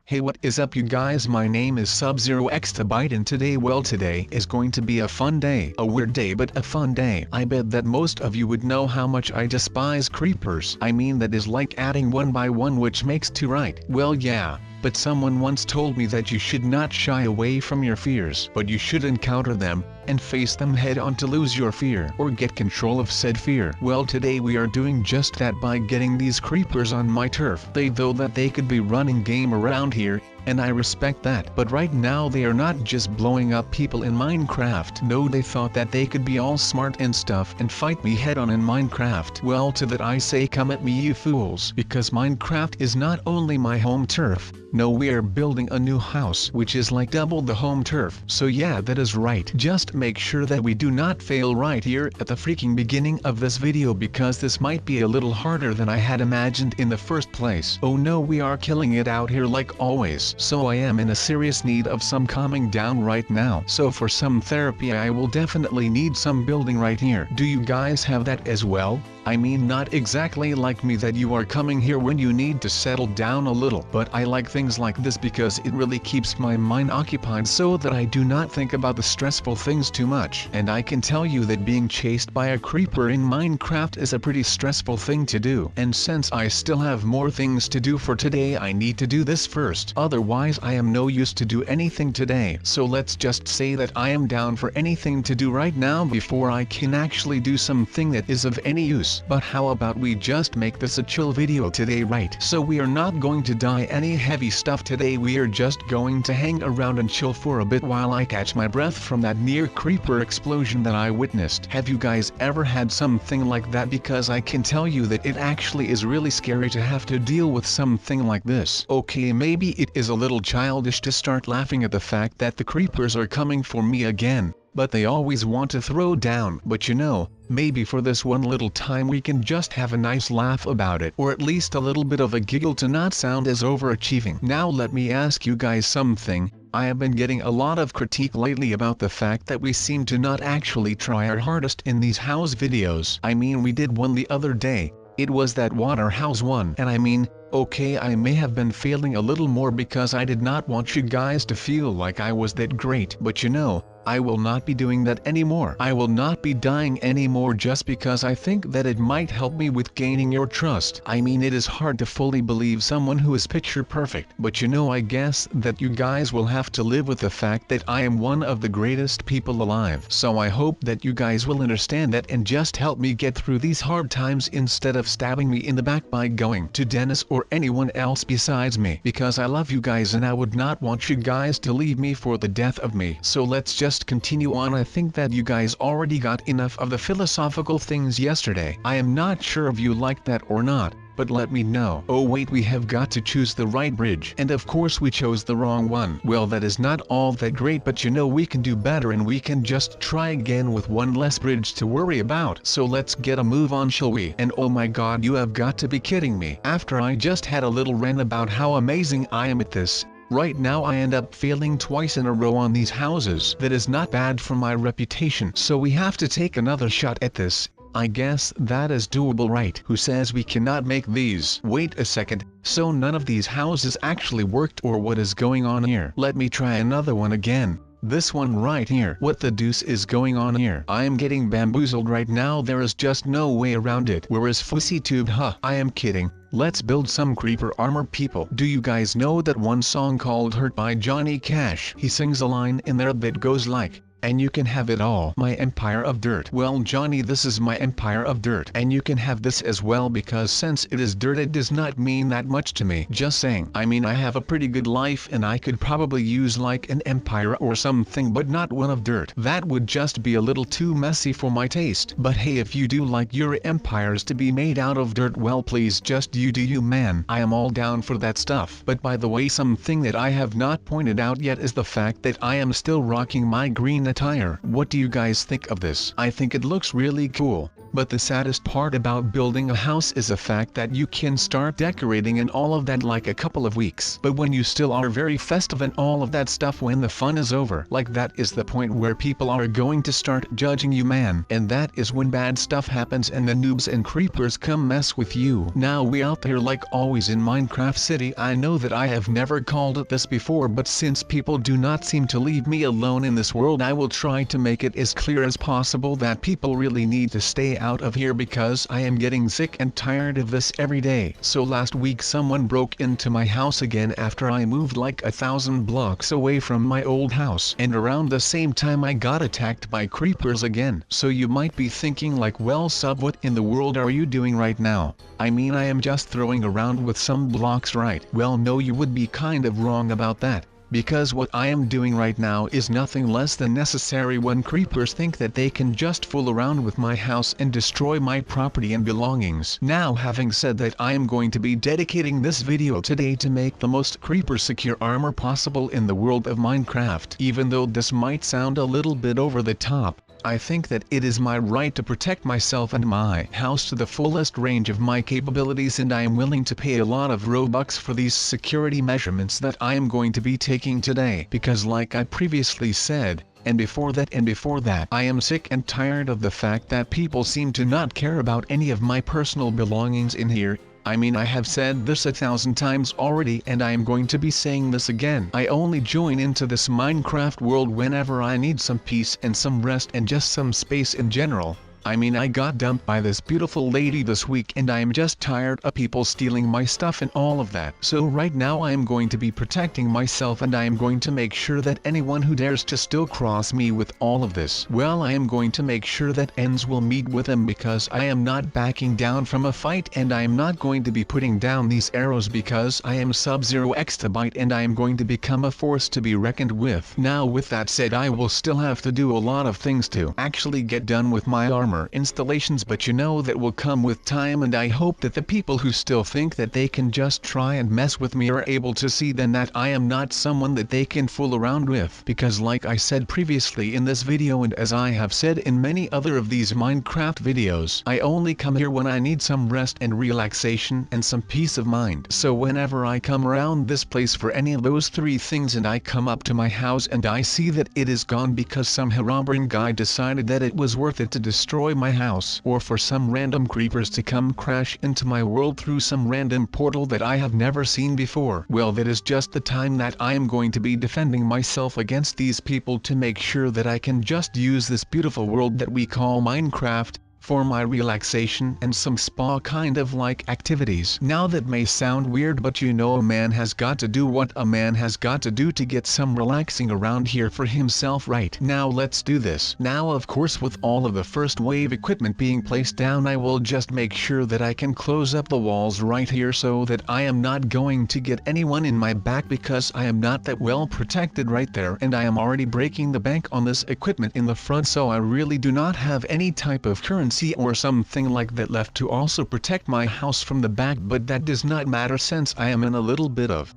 Hey, what is up you guys, my name is Sub-Zero Exabyte and today is going to be a fun day. A weird day but a fun day. I bet that most of you would know how much I despise creepers. I mean, that is like adding one by one which makes two, right? Well, yeah. But someone once told me that you should not shy away from your fears, but you should encounter them, and face them head on to lose your fear, or get control of said fear. Well, today we are doing just that by getting these creepers on my turf. They thought that they could be running game around here, and I respect that. But right now they are not just blowing up people in Minecraft. No, they thought that they could be all smart and stuff and fight me head on in Minecraft. Well, to that I say, come at me you fools, because Minecraft is not only my home turf. No, we are building a new house which is like double the home turf. So yeah, that is right. Just make sure that we do not fail right here at the freaking beginning of this video, because this might be a little harder than I had imagined in the first place. Oh no, we are killing it out here like always. So I am in a serious need of some calming down right now. So for some therapy I will definitely need some building right here. Do you guys have that as well? I mean, not exactly like me that you are coming here when you need to settle down a little, but I like things like this because it really keeps my mind occupied so that I do not think about the stressful things too much. And I can tell you that being chased by a creeper in Minecraft is a pretty stressful thing to do. And since I still have more things to do for today, I need to do this first. Otherwise I am no use to do anything today. So let's just say that I am down for anything to do right now before I can actually do something that is of any use. But how about we just make this a chill video today, right? So we are not going to die any heavy stuff today, we are just going to hang around and chill for a bit while I catch my breath from that near creeper explosion that I witnessed. Have you guys ever had something like that? Because I can tell you that it actually is really scary to have to deal with something like this. Okay, maybe it is a little childish to start laughing at the fact that the creepers are coming for me again, but they always want to throw down. But you know, maybe for this one little time we can just have a nice laugh about it, or at least a little bit of a giggle to not sound as overachieving. Now let me ask you guys something. I have been getting a lot of critique lately about the fact that we seem to not actually try our hardest in these house videos. I mean, we did one the other day. It was that water house one, and I mean, okay, I may have been failing a little more because I did not want you guys to feel like I was that great, but you know, I will not be doing that anymore. I will not be dying anymore just because I think that it might help me with gaining your trust. I mean, it is hard to fully believe someone who is picture perfect, but you know, I guess that you guys will have to live with the fact that I am one of the greatest people alive. So I hope that you guys will understand that and just help me get through these hard times instead of stabbing me in the back by going to Dennis or anyone else besides me, because I love you guys and I would not want you guys to leave me for the death of me. So let's just continue on. I think that you guys already got enough of the philosophical things yesterday. I am not sure if you like that or not, but let me know. Oh wait, we have got to choose the right bridge, and of course we chose the wrong one. Well, that is not all that great, but you know, we can do better and we can just try again with one less bridge to worry about. So let's get a move on, shall we? And oh my god, you have got to be kidding me. After I just had a little rant about how amazing I am at this, right now I end up failing twice in a row on these houses. That is not bad for my reputation. So we have to take another shot at this. I guess that is doable, right? Who says we cannot make these? Wait a second, so none of these houses actually worked, or what is going on here? Let me try another one again. This one right here. What the deuce is going on here? I am getting bamboozled right now. There is just no way around it. Where is FussyTube? Huh, I am kidding. Let's build some creeper armor, people. Do you guys know that one song called Hurt by Johnny Cash? He sings a line in there that goes like, and you can have it all. My empire of dirt. Well Johnny, this is my empire of dirt, and you can have this as well, because since it is dirt it does not mean that much to me. Just saying. I mean, I have a pretty good life and I could probably use like an empire or something, but not one of dirt. That would just be a little too messy for my taste. But hey, if you do like your empires to be made out of dirt, well please just you do you, man. I am all down for that stuff. But by the way, something that I have not pointed out yet is the fact that I am still rocking my green attire. What do you guys think of this? I think it looks really cool. But the saddest part about building a house is the fact that you can start decorating and all of that like a couple of weeks. But when you still are very festive and all of that stuff, when the fun is over, like that is the point where people are going to start judging you, man. And that is when bad stuff happens and the noobs and creepers come mess with you. Now we out there like always in Minecraft City. I know that I have never called it this before, but since people do not seem to leave me alone in this world, I will try to make it as clear as possible that people really need to stay out of here, because I am getting sick and tired of this every day. So last week someone broke into my house again after I moved like 1,000 blocks away from my old house, and around the same time I got attacked by creepers again. So you might be thinking like, well sub, what in the world are you doing right now? I mean, I am just throwing around with some blocks, right? Well no, you would be kind of wrong about that. Because what I am doing right now is nothing less than necessary when creepers think that they can just fool around with my house and destroy my property and belongings. Now having said that, I am going to be dedicating this video today to make the most creeper secure armor possible in the world of Minecraft. Even though this might sound a little bit over the top, I think that it is my right to protect myself and my house to the fullest range of my capabilities, and I am willing to pay a lot of Robux for these security measurements that I am going to be taking today. Because like I previously said, and before that, I am sick and tired of the fact that people seem to not care about any of my personal belongings in here. I mean, I have said this 1,000 times already, and I am going to be saying this again. I only join into this Minecraft world whenever I need some peace and some rest and just some space in general. I mean, I got dumped by this beautiful lady this week and I am just tired of people stealing my stuff and all of that. So right now I am going to be protecting myself, and I am going to make sure that anyone who dares to still cross me with all of this, well, I am going to make sure that ends will meet with them, because I am not backing down from a fight, and I am not going to be putting down these arrows, because I am Sub-Zero Exabyte and I am going to become a force to be reckoned with. Now with that said, I will still have to do a lot of things to actually get done with my armor installations, but you know that will come with time, and I hope that the people who still think that they can just try and mess with me are able to see then that I am not someone that they can fool around with. Because like I said previously in this video, and as I have said in many other of these Minecraft videos, I only come here when I need some rest and relaxation and some peace of mind. So whenever I come around this place for any of those three things, and I come up to my house and I see that it is gone because some Herobrine guy decided that it was worth it to destroy my house, or for some random creepers to come crash into my world through some random portal that I have never seen before, well, that is just the time that I am going to be defending myself against these people, to make sure that I can just use this beautiful world that we call Minecraft for my relaxation and some spa kind of like activities. Now that may sound weird, but you know, a man has got to do what a man has got to do to get some relaxing around here for himself, right? Now let's do this. Now of course, with all of the first wave equipment being placed down, I will just make sure that I can close up the walls right here so that I am not going to get anyone in my back, because I am not that well protected right there, and I am already breaking the bank on this equipment in the front, so I really do not have any type of currency or something like that left to also protect my house from the back. But that does not matter, since I am in a little bit of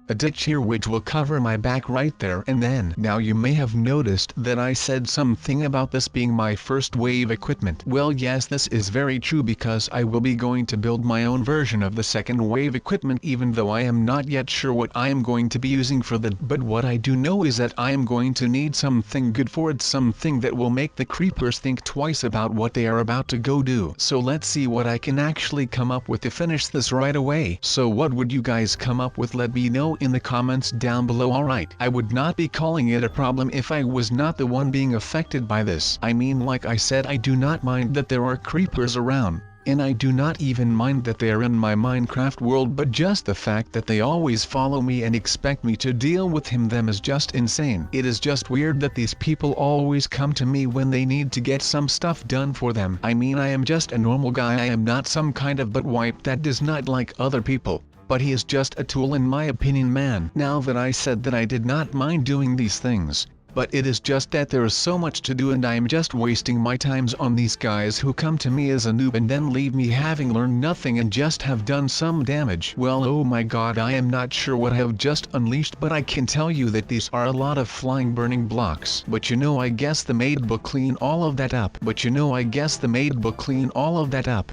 a ditch here which will cover my back right there and then. Now you may have noticed that I said something about this being my first wave equipment. Well yes, this is very true, because I will be going to build my own version of the second wave equipment, even though I am not yet sure what I am going to be using for that. But what I do know is that I am going to need something good for it, something that will make the creepers think twice about what they are about to go do. So let's see what I can actually come up with to finish this right away. So what would you guys come up with? Let me know in the comments down below. Alright, I would not be calling it a problem if I was not the one being affected by this. I mean, like I said, I do not mind that there are creepers around, And I do not even mind that they are in my Minecraft world, but just the fact that they always follow me and expect me to deal with them is just insane. It is just weird that these people always come to me when they need to get some stuff done for them. I mean, I am just a normal guy. I am not some kind of butt wipe that does not like other people. But he is just a tool in my opinion, man. Now that I said that I did not mind doing these things, but it is just that there is so much to do and I am just wasting my times on these guys who come to me as a noob and then leave me having learned nothing and just have done some damage. Well, oh my god, I am not sure what I have just unleashed, but I can tell you that these are a lot of flying burning blocks. But you know, I guess the maid will clean all of that up.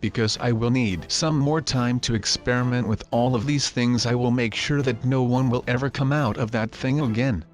Because I will need some more time to experiment with all of these things. I will make sure that no one will ever come out of that thing again.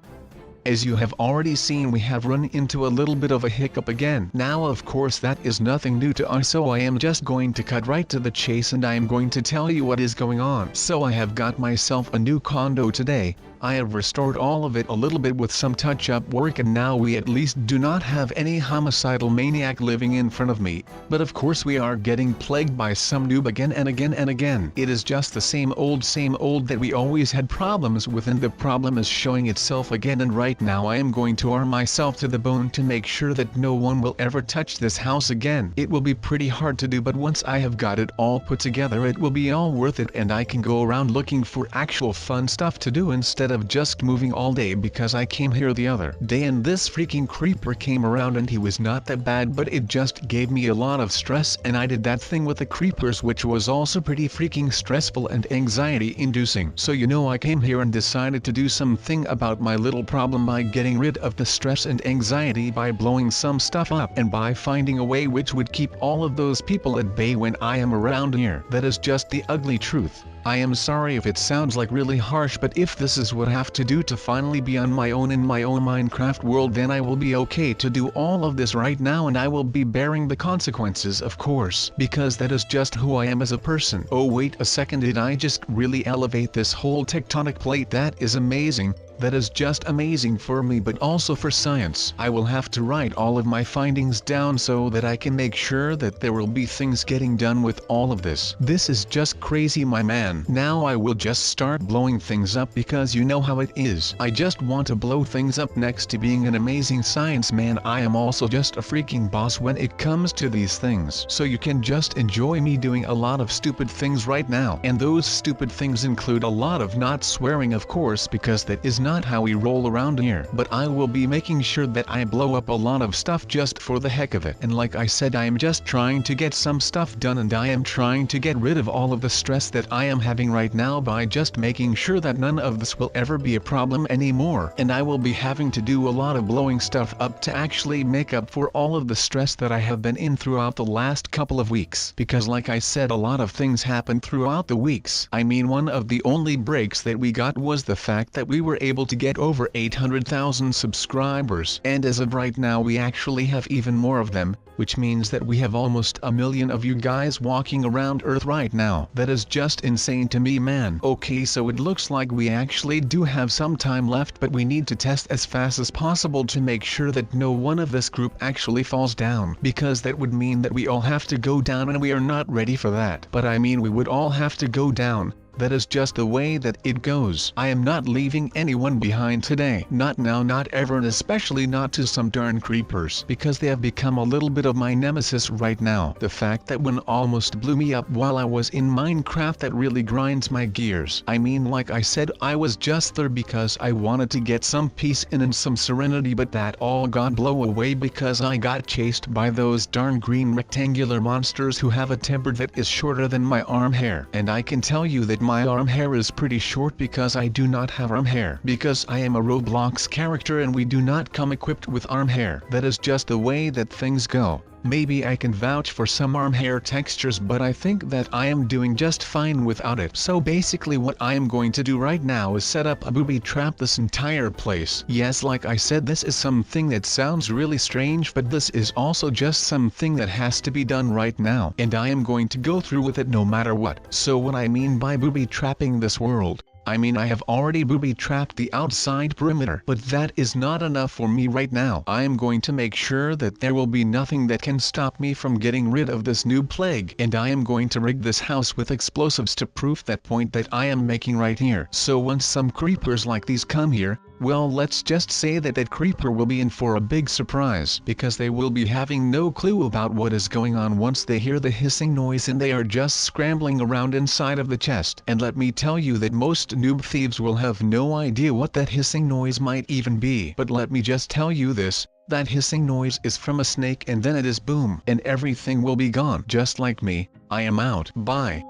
As you have already seen, we have run into a little bit of a hiccup again. Now of course that is nothing new to us, so I am just going to cut right to the chase and I am going to tell you what is going on. So I have got myself a new condo today. I have restored all of it a little bit with some touch-up work, and now we at least do not have any homicidal maniac living in front of me. But of course we are getting plagued by some noob again and again and again. It is just the same old that we always had problems with, and the problem is showing itself again. And right now I am going to arm myself to the bone to make sure that no one will ever touch this house again. It will be pretty hard to do, but once I have got it all put together it will be all worth it, and I can go around looking for actual fun stuff to do instead of just moving all day, because I came here the other day and this freaking creeper came around and he was not that bad, but it just gave me a lot of stress, and I did that thing with the creepers which was also pretty freaking stressful and anxiety inducing. So you know, I came here and decided to do something about my little problem by getting rid of the stress and anxiety by blowing some stuff up and by finding a way which would keep all of those people at bay when I am around here. That is just the ugly truth. I am sorry if it sounds like really harsh, but if this is what I have to do to finally be on my own in my own Minecraft world, then I will be okay to do all of this right now, and I will be bearing the consequences, of course, because that is just who I am as a person. Oh wait a second, did I just really elevate this whole tectonic plate? That is amazing. That is just amazing for me, but also for science. I will have to write all of my findings down so that I can make sure that there will be things getting done with all of this. This is just crazy, my man. Now I will just start blowing things up, because you know how it is. I just want to blow things up. Next to being an amazing science man, I am also just a freaking boss when it comes to these things. So you can just enjoy me doing a lot of stupid things right now. And those stupid things include a lot of not swearing, of course, because that is not how we roll around here. But I will be making sure that I blow up a lot of stuff just for the heck of it. And like I said, I am just trying to get some stuff done, and I am trying to get rid of all of the stress that I am having right now by just making sure that none of this will ever be a problem anymore. And I will be having to do a lot of blowing stuff up to actually make up for all of the stress that I have been in throughout the last couple of weeks. Because like I said, a lot of things happened throughout the weeks. I mean, one of the only breaks that we got was the fact that we were able to get over 800,000 subscribers, and as of right now we actually have even more of them, which means that we have almost 1 million of you guys walking around Earth right now. That is just insane to me, man. Okay, so it looks like we actually do have some time left, but we need to test as fast as possible to make sure that no one of this group actually falls down, because that would mean that we all have to go down, and we are not ready for that. But I mean, we would all have to go down. That is just the way that it goes. I am not leaving anyone behind today. Not now, not ever, and especially not to some darn creepers, because they have become a little bit of my nemesis right now. The fact that one almost blew me up while I was in Minecraft, that really grinds my gears. I mean, like I said, I was just there because I wanted to get some peace and some serenity, but that all got blown away because I got chased by those darn green rectangular monsters who have a temper that is shorter than my arm hair. And I can tell you that my arm hair is pretty short because I do not have arm hair, because I am a Roblox character and we do not come equipped with arm hair. That is just the way that things go. Maybe I can vouch for some arm hair textures, but I think that I am doing just fine without it. So basically what I am going to do right now is set up a booby trap this entire place. Yes, like I said, this is something that sounds really strange, but this is also just something that has to be done right now, and I am going to go through with it no matter what. So what I mean by booby trapping this world, I mean, I have already booby-trapped the outside perimeter. But that is not enough for me right now. I am going to make sure that there will be nothing that can stop me from getting rid of this new plague. And I am going to rig this house with explosives to prove that point that I am making right here. So once some creepers like these come here, well, let's just say that that creeper will be in for a big surprise, because they will be having no clue about what is going on once they hear the hissing noise and they are just scrambling around inside of the chest. And let me tell you that most noob thieves will have no idea what that hissing noise might even be. But let me just tell you this, that hissing noise is from a snake, and then it is boom, and everything will be gone. Just like me, I am out. Bye.